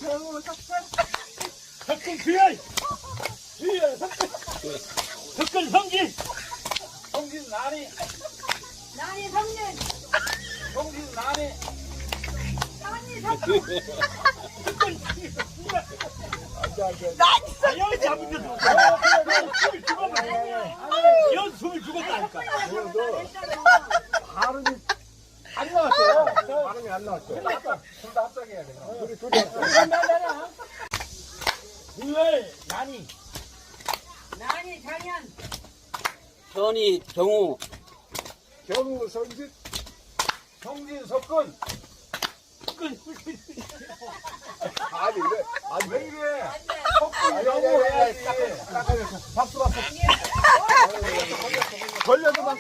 경우 석근 석근 귀하이 귀하이 석근 성진 성진 나니 나니 성진 성진 나니 나니 석근 여기 잡은 게 숨을 죽었다 연 숨을 죽었다니까 발음이 안 나왔어요. 발음이 안 나왔어요. 둘 다 합작해야 돼. 우리 둘이 합작. 귀하이 나니 나니 장현 현이 경우 경우 성진 성진 석근 아니 이래 아니 왜 이래? 석근 경우 해야지 박수 박수. 걸려도 막